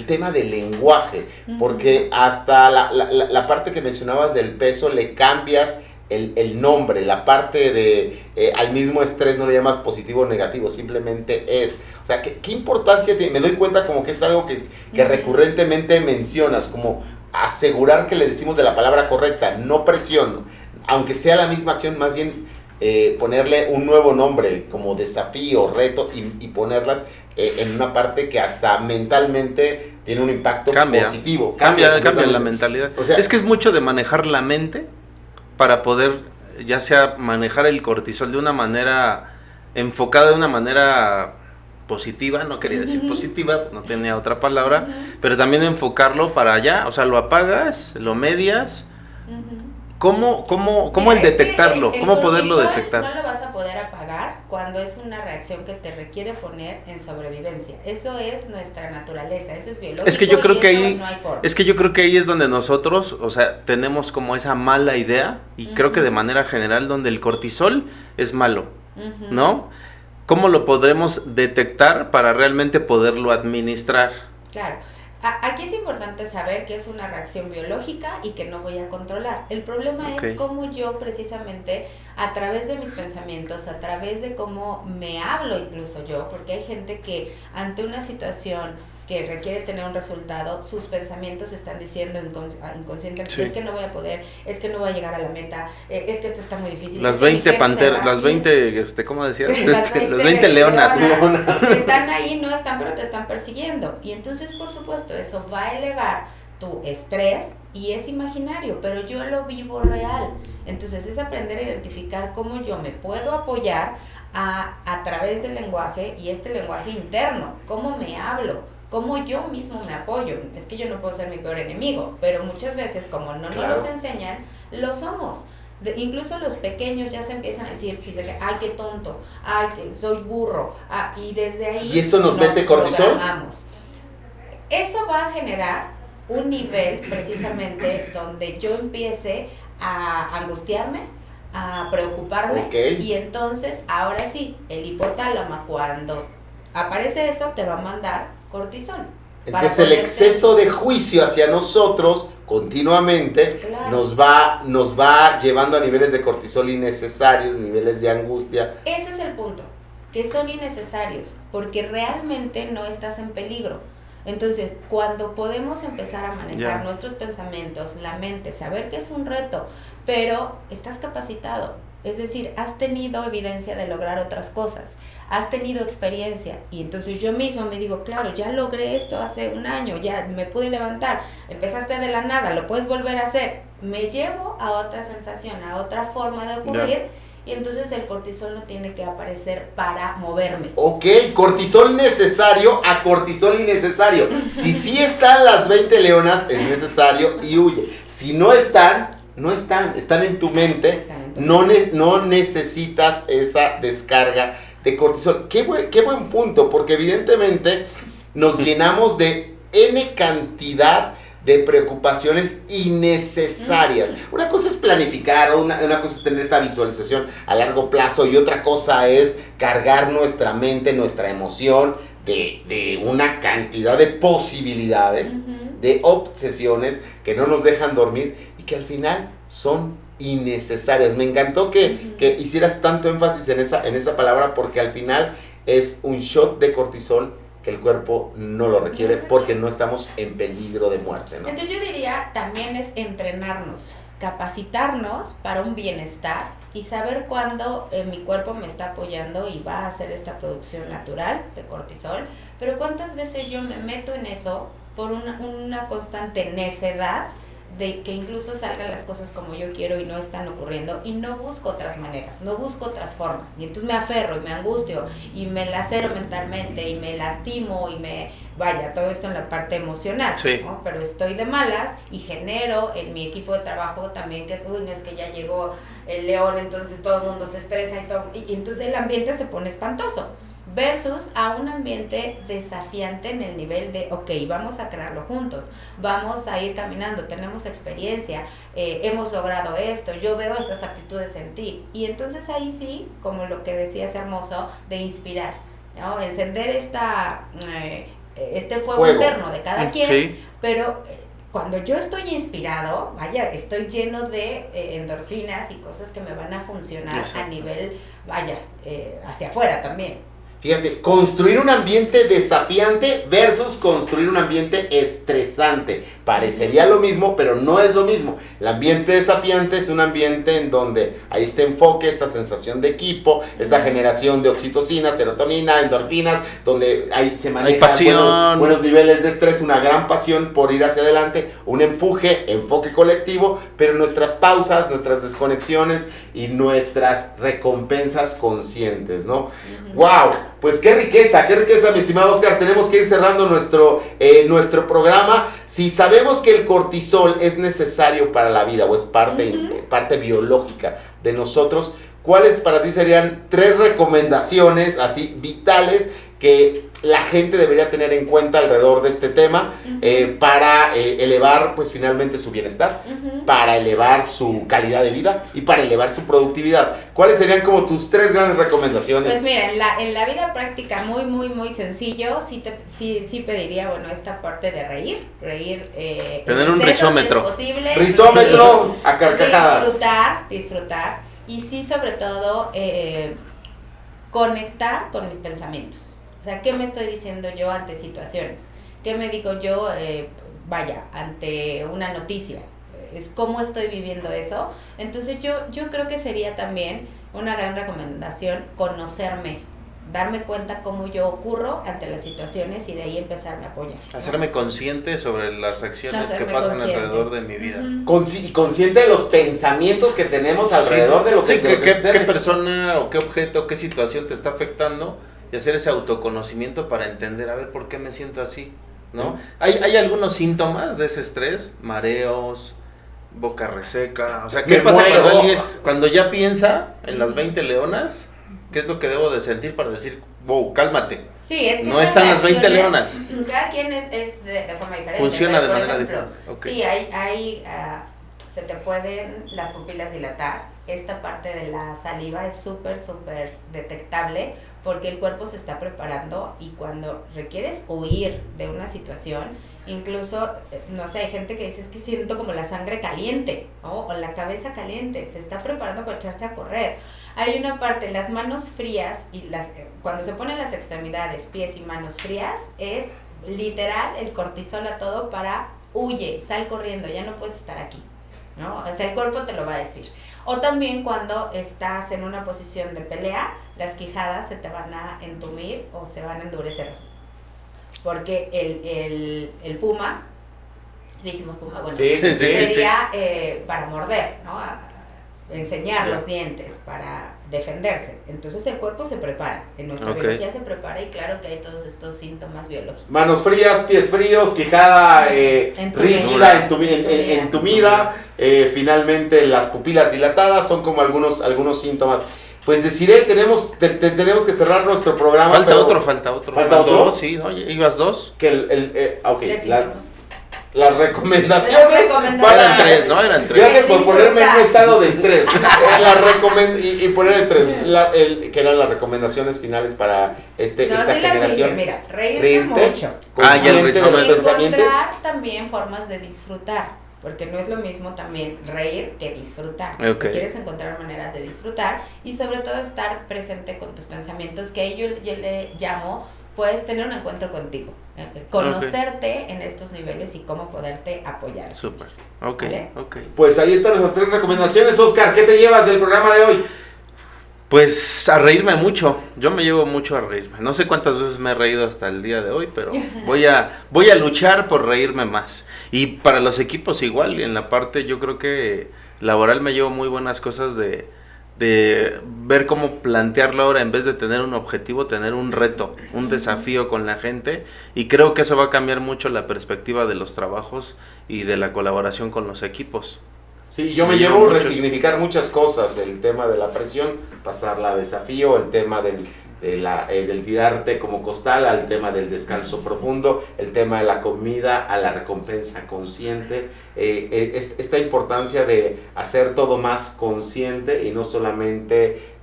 tema del lenguaje, porque hasta la parte que mencionabas del peso le cambias el nombre, la parte de al mismo estrés no le llamas positivo o negativo, simplemente es. O sea, ¿qué importancia tiene? Me doy cuenta como que es algo que recurrentemente mencionas, como asegurar que le decimos de la palabra correcta, no presión, aunque sea la misma acción, más bien ponerle un nuevo nombre, como desafío, reto, y ponerlas en una parte que hasta mentalmente tiene un impacto positivo. Cambia la mentalidad. O sea, es que es mucho de manejar la mente para poder, ya sea manejar el cortisol de una manera enfocada, de una manera positiva, no quería decir positiva, no tenía otra palabra, pero también enfocarlo para allá, o sea, lo apagas, lo medias. ¿Cómo el detectarlo? ¿Cómo poderlo detectar? No lo vas a poder apagar cuando es una reacción que te requiere poner en sobrevivencia. Eso es nuestra naturaleza, eso es biológico. Es que yo creo que ahí, no hay forma. Es que yo creo que ahí es donde nosotros, o sea, tenemos como esa mala idea, y creo que de manera general donde el cortisol es malo, ¿no? ¿Cómo lo podremos detectar para realmente poderlo administrar? Claro. Aquí es importante saber que es una reacción biológica y que no voy a controlar. El problema es cómo yo precisamente, a través de mis pensamientos, a través de cómo me hablo incluso yo, porque hay gente que ante una situación que requiere tener un resultado, sus pensamientos están diciendo inconscientemente, es que no voy a poder, es que no voy a llegar a la meta, es que esto está muy difícil. Las 20 panteras, las 20, ¿cómo decías? Las 20 leonas. Están ahí, no están, pero te están persiguiendo. Y entonces, por supuesto, eso va a elevar tu estrés y es imaginario, pero yo lo vivo real. Entonces es aprender a identificar cómo yo me puedo apoyar a través del lenguaje, y este lenguaje interno, cómo me hablo, cómo yo mismo me apoyo. Es que yo no puedo ser mi peor enemigo, pero muchas veces como no Claro. nos los enseñan, lo somos. Incluso los pequeños ya se empiezan a decir, ay, qué tonto, ay, que soy burro, y desde ahí ¿Y eso nos mete cortisol? programamos. Eso va a generar un nivel precisamente donde yo empiece a angustiarme, a preocuparme, Ok. y entonces ahora sí, el hipotálamo cuando aparece eso te va a mandar cortisol. Entonces el exceso de juicio hacia nosotros continuamente Claro. nos va llevando a niveles de cortisol innecesarios, niveles de angustia. Ese es el punto, que son innecesarios, porque realmente no estás en peligro. Entonces, cuando podemos empezar a manejar nuestros pensamientos, la mente, saber que es un reto, pero estás capacitado, es decir, has tenido evidencia de lograr otras cosas, has tenido experiencia, y entonces yo mismo me digo, claro, ya logré esto hace un año, ya me pude levantar, empezaste de la nada, lo puedes volver a hacer, me llevo a otra sensación, a otra forma de ocurrir, y entonces el cortisol no tiene que aparecer para moverme. Ok, cortisol necesario a cortisol innecesario. Si sí están las 20 leonas, es necesario y huye. Si no están, están en tu mente, no necesitas esa descarga de cortisol. Qué buen punto, porque evidentemente nos llenamos de N cantidad de preocupaciones innecesarias. Una cosa es planificar, una cosa es tener esta visualización a largo plazo, y otra cosa es cargar nuestra mente, nuestra emoción de una cantidad de posibilidades, de obsesiones que no nos dejan dormir y que al final son innecesarias. Me encantó que hicieras tanto énfasis en esa palabra, porque al final es un shot de cortisol que el cuerpo no lo requiere porque no estamos en peligro de muerte, ¿no? Entonces yo diría, también es entrenarnos, capacitarnos para un bienestar y saber cuándo mi cuerpo me está apoyando y va a hacer esta producción natural de cortisol, pero cuántas veces yo me meto en eso por una constante necedad de que incluso salgan las cosas como yo quiero y no están ocurriendo, y no busco otras maneras, no busco otras formas, y entonces me aferro y me angustio y me lacero mentalmente y me lastimo y todo esto en la parte emocional, ¿no? Pero estoy de malas y genero en mi equipo de trabajo también que es, no es que ya llegó el león, entonces todo el mundo se estresa y entonces el ambiente se pone espantoso. Versus a un ambiente desafiante en el nivel de, ok, vamos a crearlo juntos, vamos a ir caminando, tenemos experiencia, hemos logrado esto, yo veo estas actitudes en ti. Y entonces ahí sí, como lo que decías hermoso, de inspirar, ¿no? Encender este fuego interno de cada quien, pero cuando yo estoy inspirado, estoy lleno de endorfinas y cosas que me van a funcionar a nivel, hacia afuera también. Fíjate, construir un ambiente desafiante versus construir un ambiente estresante. Parecería lo mismo, pero no es lo mismo. El ambiente desafiante es un ambiente en donde hay este enfoque, esta sensación de equipo, esta generación de oxitocina, serotonina, endorfinas, donde se manejan buenos niveles de estrés, una gran pasión por ir hacia adelante, un empuje, enfoque colectivo, pero nuestras pausas, nuestras desconexiones y nuestras recompensas conscientes, ¿no? ¡Wow! Pues qué riqueza, mi estimado Oscar. Tenemos que ir cerrando nuestro programa. Si sabemos que el cortisol es necesario para la vida o es parte biológica de nosotros, ¿cuáles para ti serían 3 recomendaciones así vitales que la gente debería tener en cuenta alrededor de este tema para elevar pues finalmente su bienestar, para elevar su calidad de vida y para elevar su productividad? ¿Cuáles serían como tus 3 grandes recomendaciones? Pues mira, en la vida práctica muy, muy, muy sencillo, sí pediría, esta parte de reír, tener un risómetro. Risómetro a carcajadas. Disfrutar y sí, sobre todo, conectar con mis pensamientos. O sea, ¿qué me estoy diciendo yo ante situaciones? ¿Qué me digo yo, ante una noticia? Es cómo estoy viviendo eso. Entonces yo creo que sería también una gran recomendación conocerme, darme cuenta cómo yo ocurro ante las situaciones y de ahí empezarme a apoyar, ¿no? Hacerme consciente sobre las acciones que pasan alrededor de mi vida. Y consciente de los pensamientos que tenemos alrededor de lo que qué persona o qué objeto, qué situación te está afectando y hacer ese autoconocimiento para entender, a ver, ¿por qué me siento así? ¿No? Hay algunos síntomas de ese estrés, mareos, boca reseca, o sea, ¿qué Me pasa muero. cuando ya piensa en las 20 leonas? ¿Qué es lo que debo de sentir para decir, wow, cálmate? Sí, es que No esas están las 20 reacciones, leonas. Cada quien es de forma diferente. Funciona pero, de por manera ejemplo, diferente, ok. Sí, se te pueden las pupilas dilatar. Esta parte de la saliva es súper, súper detectable porque el cuerpo se está preparando y cuando requieres huir de una situación, incluso, no sé, hay gente que dice, es que siento como la sangre caliente, ¿no? O la cabeza caliente, se está preparando para echarse a correr. Hay una parte, las manos frías, y cuando se ponen las extremidades, pies y manos frías, es literal el cortisol a todo para huye, sal corriendo, ya no puedes estar aquí, ¿no? O sea, el cuerpo te lo va a decir. O también cuando estás en una posición de pelea, las quijadas se te van a entumir o se van a endurecer. Porque el puma, dijimos puma, bueno, Sí, sí, sí, sería para morder, ¿no? Enseñar los dientes, para defenderse. Entonces el cuerpo se prepara, en nuestra biología se prepara y claro que hay todos estos síntomas biológicos. Manos frías, pies fríos, quijada rígida, entumida, finalmente las pupilas dilatadas, son como algunos síntomas. Pues deciré, tenemos que cerrar nuestro programa. Falta pero otro. ¿Falta Van otro? Dos, sí, ¿no? ¿Ibas dos? Que ok, Decimos. las recomendaciones. Eran tres, ¿no? Eran tres. Gracias por ponerme en un estado de estrés. Y poner estrés. Que eran las recomendaciones finales para esta No, sí las generación. dije, mira, reírte mucho. Ya el Consciente de resumen. los pensamientos. Encontrar también formas de disfrutar, porque no es lo mismo también reír que disfrutar. Ok. Quieres encontrar maneras de disfrutar y sobre todo estar presente con tus pensamientos, que ahí yo le llamo, puedes tener un encuentro contigo, conocerte en estos niveles y cómo poderte apoyar. Súper. Ok, ¿Vale? ok. Pues ahí están nuestras 3 recomendaciones. Oscar, ¿qué te llevas del programa de hoy? Pues a reírme mucho, yo me llevo mucho a reírme. No sé cuántas veces me he reído hasta el día de hoy, pero voy a luchar por reírme más. Y para los equipos igual, en la parte yo creo que laboral me llevo muy buenas cosas de ver cómo plantearlo ahora, en vez de tener un objetivo, tener un reto, un desafío con la gente, y creo que eso va a cambiar mucho la perspectiva de los trabajos y de la colaboración con los equipos. Sí, yo me llevo resignificar muchas cosas, el tema de la presión, pasarla a desafío, el tema del tirarte como costal, al tema del descanso profundo, el tema de la comida, a la recompensa consciente, esta importancia de hacer todo más consciente y no solamente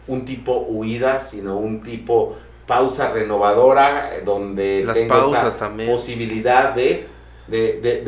un tipo huida, sino un tipo pausa renovadora, donde las tengo pausas esta también. posibilidad de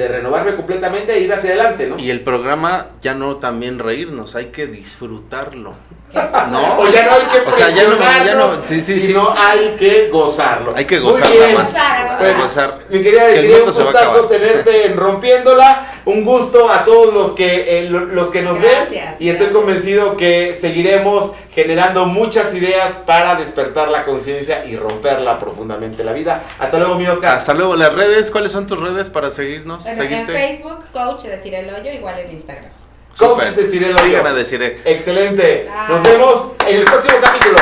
renovarme completamente e ir hacia adelante, ¿no? Y el programa ya no también reírnos, hay que disfrutarlo. ¿No? O ya no hay que O sea, presionarnos, sino hay que gozarlo. Hay que Muy gozar bien. nada más. Gozar. Hay que gozar. Mi querida Que el Desiree, un mundo se va a gustazo acabar. tenerte en Rompiéndola. Un gusto a todos los que nos ven. Gracias, Y estoy gracias. convencido que seguiremos generando muchas ideas para despertar la conciencia y romperla profundamente la vida. Hasta luego, mi Oscar. Hasta luego. Las redes, ¿cuáles son tus redes para seguirnos? Bueno, en Seguirte. Facebook, Coach Desiree El Hoyo, igual en Instagram. Coach Súper. Desiree El Hoyo. Sigan a Desiree. Excelente. Bye. Nos vemos en el próximo capítulo.